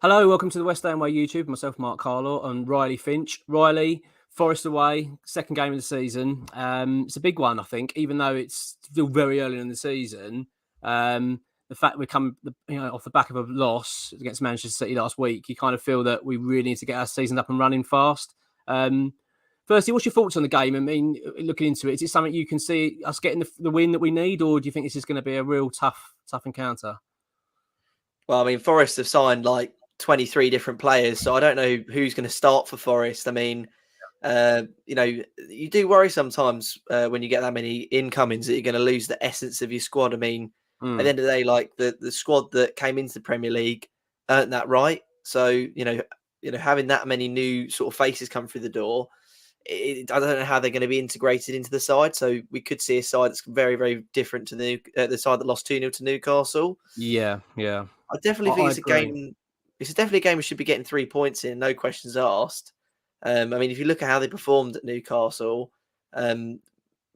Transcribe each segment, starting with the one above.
Hello, welcome to the West Ham Way YouTube. Myself, Mark Carlaw, and Riley Finch. Riley, Forest away, second game of the season. It's a big one, I think, even though it's still very early in the season. The fact we come, off the back of a loss against Manchester City last week, you kind of feel that we really need to get our season up and running fast. Firstly, what's your thoughts on the game? I mean, looking into it, is it something you can see us getting the win that we need, or do you think this is going to be a real tough encounter? Well, I mean, Forest have signed like 23 different players, so I don't know who's going to start for Forest. I mean, you do worry sometimes when you get that many incomings that you're going to lose the essence of your squad. I mean, at the end of the day, like the squad that came into the Premier League earned that right. So having that many new sort of faces come through the door, I don't know how they're going to be integrated into the side. So we could see a side that's very, very different to the side that lost 2-0 to Newcastle. Yeah. I definitely think it's a game. It's definitely a game we should be getting 3 points in, no questions asked. I mean, if you look at how they performed at Newcastle, we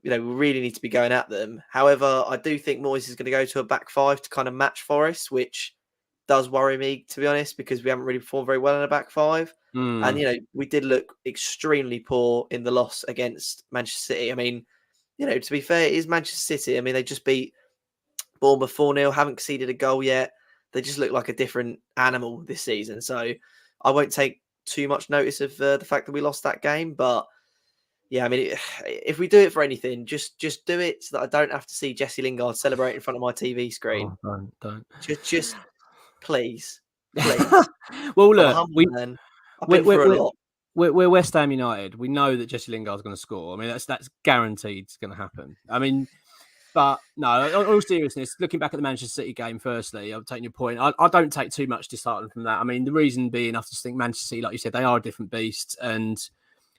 really need to be going at them. However, I do think Moyes is going to go to a back five to kind of match Forest, which does worry me, to be honest, because we haven't really performed very well in a back five. And, we did look extremely poor in the loss against Manchester City. I mean, to be fair, it is Manchester City. I mean, they just beat Bournemouth 4-0, haven't conceded a goal yet. They just look like a different animal this season. So I won't take too much notice of the fact that we lost that game. But yeah, I mean, if we do it for anything, just do it so that I don't have to see Jesse Lingard celebrate in front of my TV screen. Oh, don't. Just please. Well, look, I've been through a lot. We're West Ham United. We know that Jesse Lingard's going to score. I mean, that's guaranteed it's going to happen. I mean, but no, in all seriousness, looking back at the Manchester City game, firstly, I'm taking your point. I don't take too much disheartened from that. I mean, the reason being, I just think Manchester City, like you said, they are a different beast, and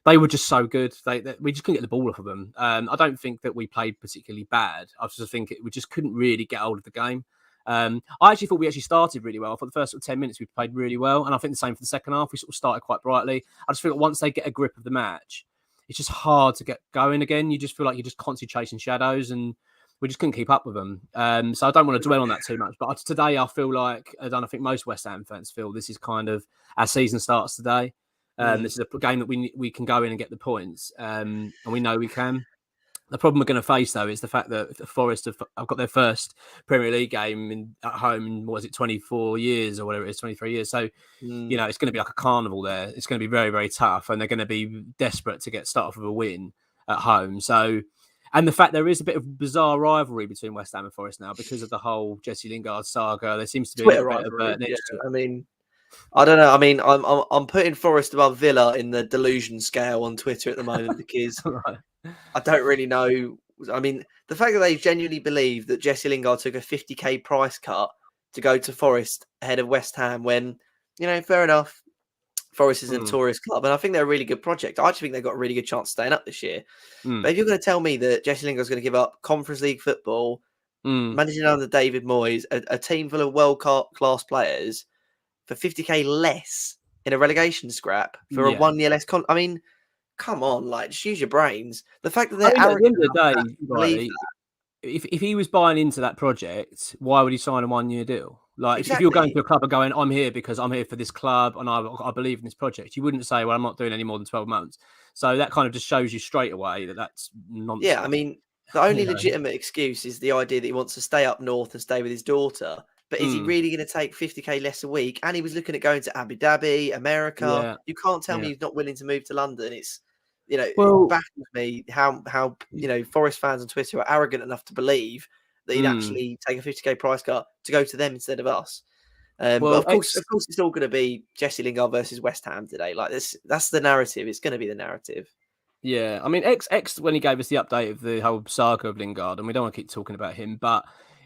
they were just so good. We just couldn't get the ball off of them. I don't think that we played particularly bad. I just think we just couldn't really get hold of the game. I actually thought we started really well. For the first 10 minutes, we played really well. And I think the same for the second half. We sort of started quite brightly. I just feel like once they get a grip of the match, it's just hard to get going again. You just feel like you're just constantly chasing shadows, and we just couldn't keep up with them. So I don't want to dwell on that too much. But today I feel like, and I think most West Ham fans feel, this is kind of our season starts today. This is a game that we can go in and get the points, and we know we can. The problem we're going to face, though, is the fact that Forest have got their first Premier League game at home in, 24 years or whatever it is, 23 years. So, it's going to be like a carnival there. It's going to be very, very tough, and they're going to be desperate to start off with a win at home. So, and the fact there is a bit of bizarre rivalry between West Ham and Forest now because of the whole Jesse Lingard saga. There seems to be a bit of I mean, I don't know. I mean, I'm putting Forest above Villa in the delusion scale on Twitter at the moment because right. I don't really know. I mean, the fact that they genuinely believe that Jesse Lingard took a 50k price cut to go to Forest ahead of West Ham when, fair enough, Forest is a notorious club, and I think they're a really good project. I actually think they've got a really good chance of staying up this year. But if you're going to tell me that Jesse Lingard's going to give up Conference League football, managing under David Moyes, a team full of world-class players, for 50k less in a relegation scrap for a 1 year less I mean, come on, just use your brains. The fact that they're at the end of the day, right, if he was buying into that project, why would he sign a 1 year deal? Exactly. If you're going to a club and going, I'm here because I'm here for this club and I believe in this project, you wouldn't say, well, I'm not doing any more than 12 months. So that kind of just shows you straight away that that's nonsense. Yeah, I mean, the only legitimate excuse is the idea that he wants to stay up north and stay with his daughter. But is he really going to take 50k less a week? And he was looking at going to Abu Dhabi, America. Yeah. You can't tell me he's not willing to move to London. It's, it baffles me how Forest fans on Twitter are arrogant enough to believe that he'd actually take a 50k price cut to go to them instead of us. But of course, it's all going to be Jesse Lingard versus West Ham today. Like this, that's the narrative. It's going to be the narrative. Yeah, I mean, X when he gave us the update of the whole saga of Lingard, and we don't want to keep talking about him, but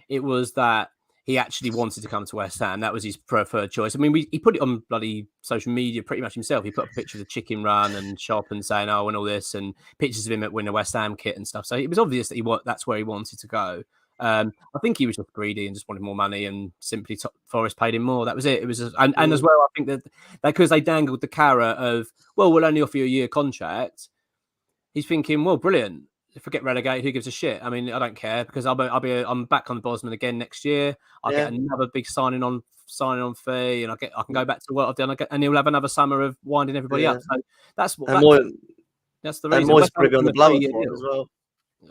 it was that he actually wanted to come to West Ham. That was his preferred choice. I mean, he put it on bloody social media pretty much himself. He put a picture of the chicken run and shop and saying, oh, and all this, and pictures of him at winning a West Ham kit and stuff. So it was obvious that that's where he wanted to go. I think he was just greedy and just wanted more money, and simply Forest paid him more. That was it. It was, and as well, I think that because they dangled the carrot of, well, we'll only offer you a year contract. He's thinking, well, brilliant. If I get relegated, who gives a shit? I mean, I don't care because I'm back on the Bosman again next year. I'll get another big signing on signing on fee, and I can go back to what I've done, and he'll have another summer of winding everybody up. So that's what that's the reason. And Moyes will probably be on the blower for him as well.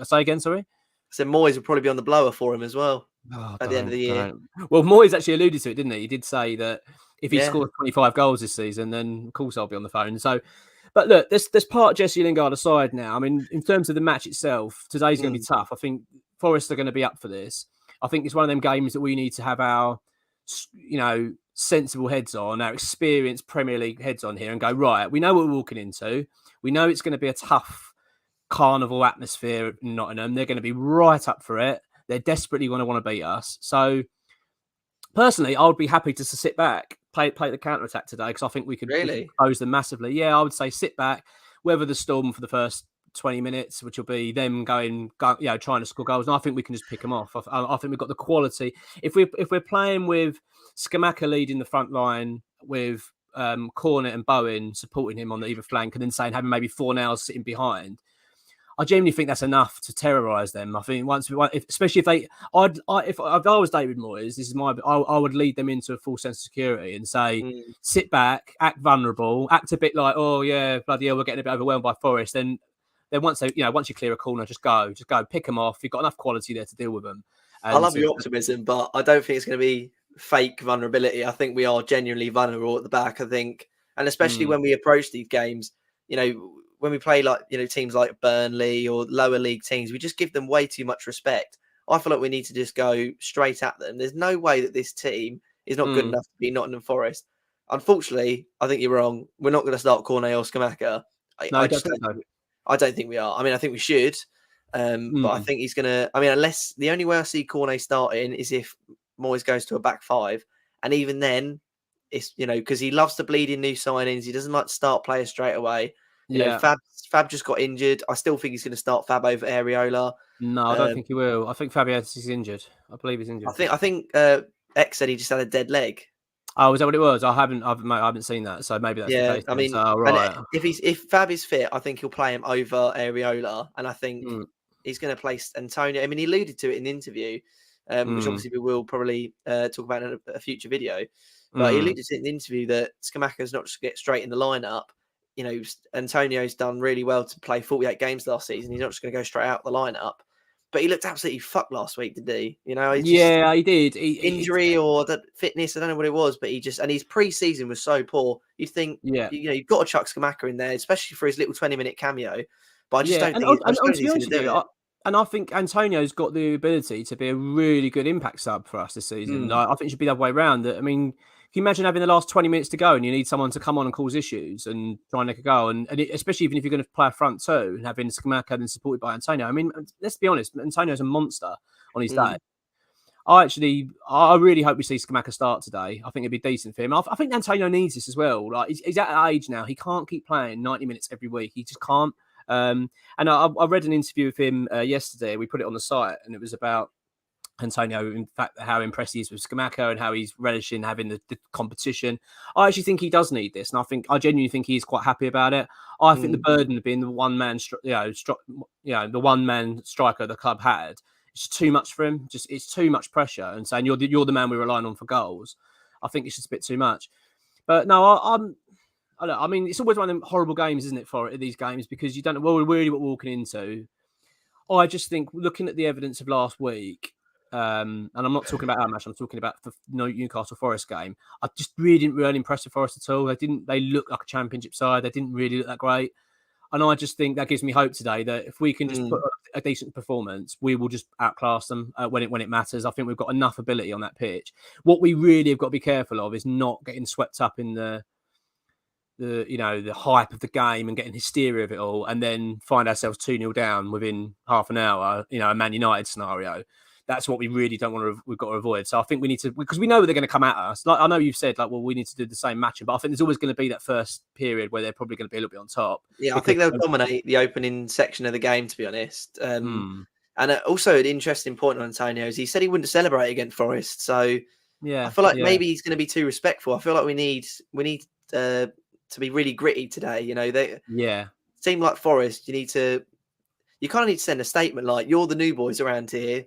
Say again, sorry. So Moyes will probably be on the blower for him as well at the end of the year. Don't. Well, Moyes actually alluded to it, didn't he? He did say that if he scores 25 goals this season, then of course I'll be on the phone. So, but look, this part Jesse Lingard aside now. I mean, in terms of the match itself, today's going to be tough. I think Forest are going to be up for this. I think it's one of them games that we need to have our, sensible heads on, our experienced Premier League heads on here and go, right, we know what we're walking into. We know it's going to be a tough carnival atmosphere in Nottingham. They're going to be right up for it. They're desperately going to want to beat us. So personally, I would be happy to sit back, play the counter-attack today, because I think we could expose them massively. Yeah, I would say sit back, weather the storm for the first 20 minutes, which will be them trying to score goals. And I think we can just pick them off. I think we've got the quality. If we're playing with Scamacca leading the front line with Cornet and Bowen supporting him on either flank, and then having maybe 4 nails sitting behind, I genuinely think that's enough to terrorise them. I think especially if I was David Moyes, I would lead them into a full sense of security and say, sit back, act vulnerable, act a bit like, oh yeah, bloody hell, we're getting a bit overwhelmed by Forest. Then once you clear a corner, just go, pick them off. You've got enough quality there to deal with them. I love your optimism, but I don't think it's going to be fake vulnerability. I think we are genuinely vulnerable at the back. I think, and especially when we approach these games, when we play teams like Burnley or lower league teams, we just give them way too much respect. I feel like we need to just go straight at them. There's no way that this team is not good enough to be Nottingham Forest. Unfortunately, I think you're wrong. We're not going to start Cornet or Scamacca. I don't think we are. I mean, I think we should. But I think he's going to... I mean, unless... The only way I see Cornet starting is if Moyes goes to a back five. And even then, it's, because he loves to bleed in new signings. He doesn't like to start players straight away. Fab just got injured. I still think he's going to start Fab over Areola. No, I don't think he will. I think Fabianski is injured. I believe he's injured. I think X said he just had a dead leg. Oh, is that what it was? I haven't seen that, so maybe that's the case. I mean, right. If Fab is fit, I think he'll play him over Areola, and I think he's going to place Antonio. I mean, he alluded to it in the interview, which obviously we will probably talk about in a future video. But he alluded to it in the interview that Scamacca's not just get straight in the lineup. Antonio's done really well to play 48 games last season. He's not just going to go straight out the lineup. But he looked absolutely fucked last week, did he? He did. Injury or fitness, I don't know what it was, but his pre-season was so poor. You'd think, you've got to chuck Scamacca in there, especially for his little 20-minute cameo. But I just don't think he's going to do it. And I think Antonio's got the ability to be a really good impact sub for us this season. I think it should be the other way around. I mean, can you imagine having the last 20 minutes to go and you need someone to come on and cause issues and try and make a goal? Especially even if you're going to play a front two and having Scamacca then supported by Antonio. I mean, let's be honest, Antonio's a monster on his day. I really hope we see Scamacca start today. I think it'd be decent for him. I think Antonio needs this as well. Like he's at an age now, he can't keep playing 90 minutes every week. He just can't. And I read an interview with him yesterday. We put it on the site, and it was about Antonio, in fact, how impressed he is with Scamacca and how he's relishing having the competition. I actually think he does need this, and I genuinely think he's quite happy about it. I think the burden of being the one man, the one man striker the club had, it's too much for him. It's too much pressure, and saying you're the man we're relying on for goals. I think it's just a bit too much. But no, I mean, it's always one of them horrible games, isn't it, for these games, because you don't know really what we're walking into. I just think, looking at the evidence of last week, and I'm not talking about our match, I'm talking about the Newcastle Forest game. I just really didn't impress with Forest at all. They looked like a championship side. They didn't really look that great. And I just think that gives me hope today that if we can just put a decent performance, we will just outclass them when it matters. I think we've got enough ability on that pitch. What we really have got to be careful of is not getting swept up in the hype of the game and getting hysteria of it all, and then find ourselves 2-0 down within half an hour, a Man United scenario. That's what we really don't want to. We've got to avoid. So I think we need to, because we know they're going to come at us. Like I know you've said, we need to do the same matching, but I think there's always going to be that first period where they're probably going to be a little bit on top. Yeah, I think they'll dominate the opening section of the game, to be honest. And also an interesting point on Antonio is he said he wouldn't celebrate against Forest. So I feel like maybe he's going to be too respectful. I feel like we need to be really gritty today. They seem like Forest. You kind of need to send a statement like, "You're the new boys around here.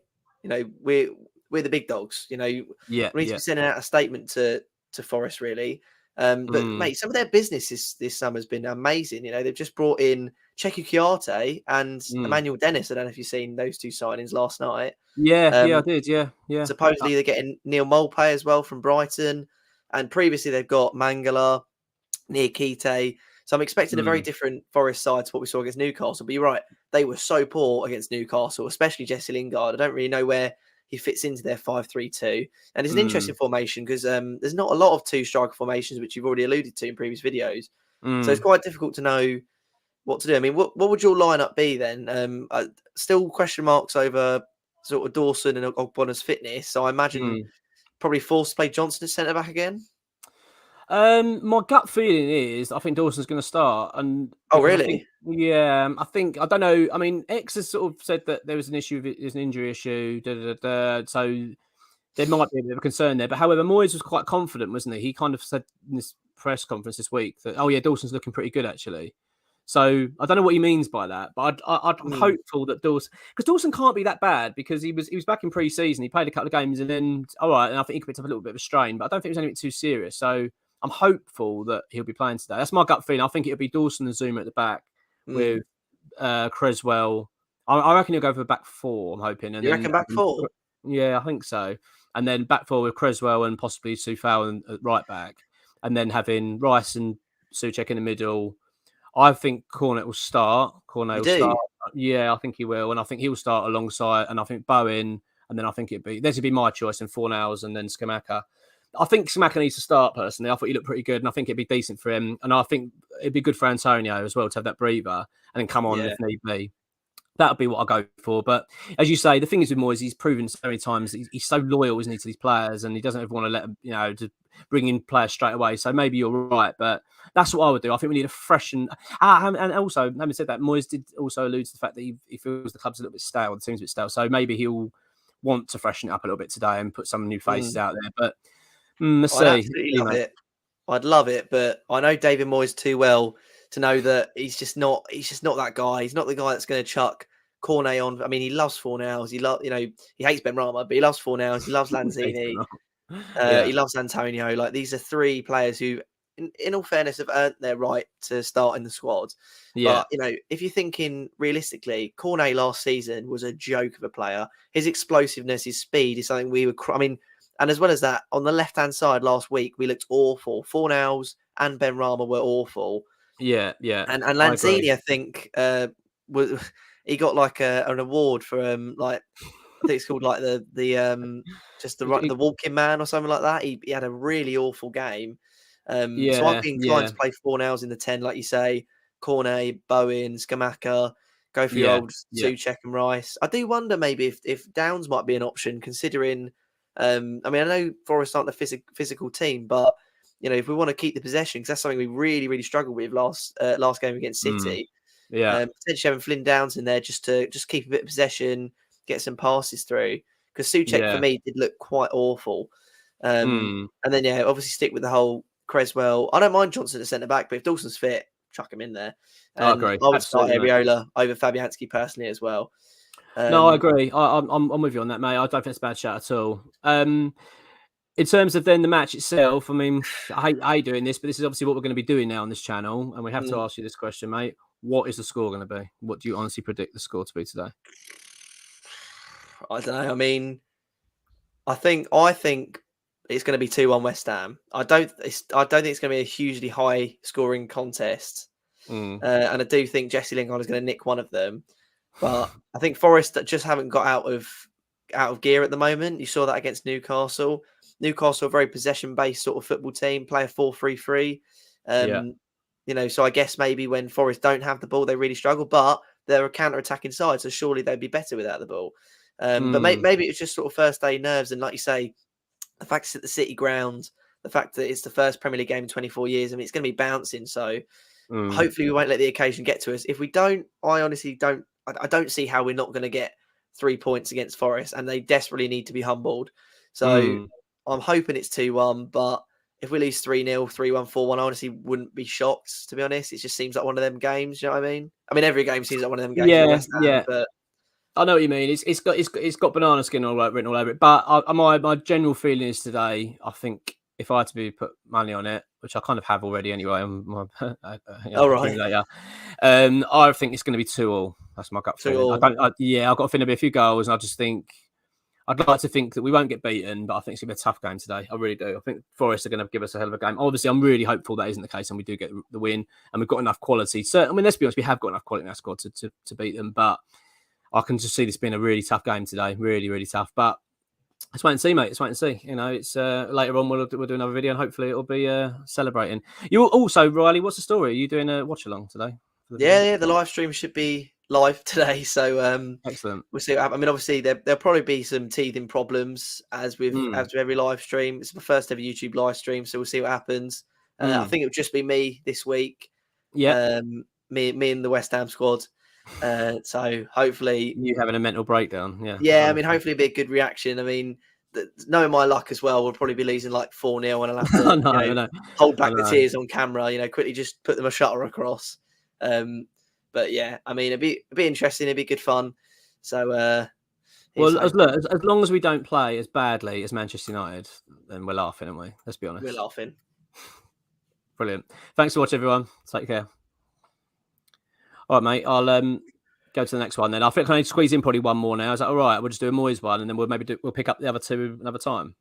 We're we're the big dogs. You know, Yeah, we need to be sending out a statement to Forest really. But mate, some of their business this summer has been amazing. You know, they've just brought in Cheku Kiarte and Emmanuel Dennis. I don't know if you've seen those two signings last night. Yeah, I did. Yeah. Supposedly they're getting Neil Mulpay as well from Brighton, and previously they've got Mangala, Niakite. So I'm expecting a very different Forest side to what we saw against Newcastle. But you're right, they were so poor against Newcastle, especially Jesse Lingard. I don't really know where he fits into their 5-3-2. And it's an interesting formation because there's not a lot of two striker formations, which you've already alluded to in previous videos. So it's quite difficult to know what to do. I mean, what would your lineup be then? Still question marks over sort of Dawson and Ogbonna's fitness. So I imagine probably forced to play Johnson as centre back again. My gut feeling is I think Dawson's going to start. And really? I don't know. I mean, X has sort of said that there was an issue, there's an injury issue. So there might be a bit of a concern there. But however, Moyes was quite confident, wasn't he? He kind of said in this press conference this week that, Dawson's looking pretty good actually. So I don't know what he means by that, but I'm hopeful that Dawson, because Dawson can't be that bad because he was back in pre-season. He played a couple of games and then and I think he picked up a little bit of a strain, but I don't think it was anything too serious. So I'm hopeful that he'll be playing today. That's my gut feeling. I think it'll be Dawson and Zuma at the back with Creswell. I reckon he'll go for a back four. I'm hoping. And you reckon back four? Yeah, I think so. And then back four with Creswell and possibly Soufal at right back, and then having Rice and Souček in the middle. I think Cornet will start. Start. Yeah, I think he will. And I think he'll start alongside, and I think Bowen, and then I think this would be my choice in Fornals and then Scamacca. I think Scamacca needs to start personally. I thought he looked pretty good and I think it'd be decent for him. And I think it'd be good for Antonio as well to have that breather and then come on if need be. That would be what I go for. But as you say, the thing is with Moyes, he's proven so many times he's so loyal, isn't he, to these players, and he doesn't ever want to let them, to bring in players straight away. So maybe you're right, but that's what I would do. I think we need a freshen. And also, having said that, Moyes did also allude to the fact that he feels the club's a little bit stale, the team's a bit stale. So maybe he'll want to freshen it up a little bit today and put some new faces out there. But let's see. I'd absolutely love it. I'd love it, but I know David Moyes too well to know that he's just not that guy. He's not the guy that's going to chuck Cornet on. I mean, he loves Fornals. He hates Ben Rama, but he loves Fornals. He loves Lanzini. He loves Antonio. Like, these are three players who, in all fairness, have earned their right to start in the squad. Yeah. But, if you're thinking realistically, Cornet last season was a joke of a player. His explosiveness, his speed is something we were. And as well as that, on the left-hand side last week, we looked awful. Fornals and Ben Rama were awful. Yeah. And Lanzini, I think, he got like an award for I think it's called like the walking man or something like that. He had a really awful game. So I'd be inclined to play Fornals in the 10, like you say, Cornet, Bowen, Scamacca, go for your old Souček and Rice. I do wonder maybe if Downs might be an option, considering. I know Forest aren't a physical team, but if we want to keep the possession, because that's something we really, really struggled with last game against City. Potentially having Flynn Downs in there just to keep a bit of possession, get some passes through. Because Souček for me did look quite awful. And then obviously stick with the whole Creswell. I don't mind Johnson at centre back, but if Dawson's fit, chuck him in there. I agree. I would start Areola over Fabianski personally as well. No, I agree. I'm with you on that, mate. I don't think it's a bad shout at all. In terms of then the match itself, I mean, I hate doing this, but this is obviously what we're going to be doing now on this channel, and we have to ask you this question, mate. What is the score going to be? What do you honestly predict the score to be today? I don't know. I mean, I think it's going to be 2-1 West Ham. I don't think it's going to be a hugely high scoring contest, and I do think Jesse Lingard is going to nick one of them. But I think Forest just haven't got out of gear at the moment. You saw that against Newcastle. Newcastle, a very possession-based sort of football team, play a 4-3-3. So I guess maybe when Forest don't have the ball, they really struggle. But they're a counter-attacking side, so surely they'd be better without the ball. But maybe it's just sort of first-day nerves. And like you say, the fact it's at the City ground, the fact that it's the first Premier League game in 24 years, I mean, it's going to be bouncing. So hopefully we won't let the occasion get to us. If we don't, I honestly don't. I don't see how we're not going to get 3 points against Forest, and they desperately need to be humbled. So I'm hoping it's 2-1, but if we lose 3-0, 3-1, 4-1, I honestly wouldn't be shocked, to be honest. It just seems like one of them games, you know what I mean? I mean, every game seems like one of them games for West Ham, but I know what you mean. It's got banana skin written all over it. But my general feeling is today, I think if I had to put money on it, which I kind of have already anyway, on my All right. accumulator, I think it's going to be 2-2. That's my gut feeling. I've got a feeling there'll be a few goals, and I just think I'd like to think that we won't get beaten, but I think it's going to be a tough game today. I really do. I think Forest are going to give us a hell of a game. Obviously, I'm really hopeful that isn't the case and we do get the win and we've got enough quality. So, I mean, let's be honest, we have got enough quality in our squad to beat them, but I can just see this being a really tough game today. Really, really tough. But let's wait and see, mate. Let's wait and see. You know, it's later on we'll do another video and hopefully it'll be celebrating. You also, Riley, what's the story? Are you doing a watch along today? Yeah, the live stream should be live today. So excellent. We'll see what happens. I mean, obviously there'll probably be some teething problems as with every live stream. It's my first ever YouTube live stream, so we'll see what happens. I think it'll just be me this week. Yeah. Me and the West Ham squad. So hopefully you having a mental breakdown. Yeah. I mean, hopefully it'll be a good reaction. I mean, knowing my luck as well, we'll probably be losing like 4-0 and I'll have to hold back the tears on camera. You know, quickly just put them a shutter across. But yeah, I mean, it'd be interesting. It'd be good fun. So, well, as long as we don't play as badly as Manchester United, then we're laughing, aren't we? Let's be honest. We're laughing. Brilliant. Thanks for watching, everyone. Take care. All right, mate. I'll go to the next one then. I think I need to squeeze in probably one more now. Is that all right? We'll just do a Moyes one, and then we'll pick up the other two another time.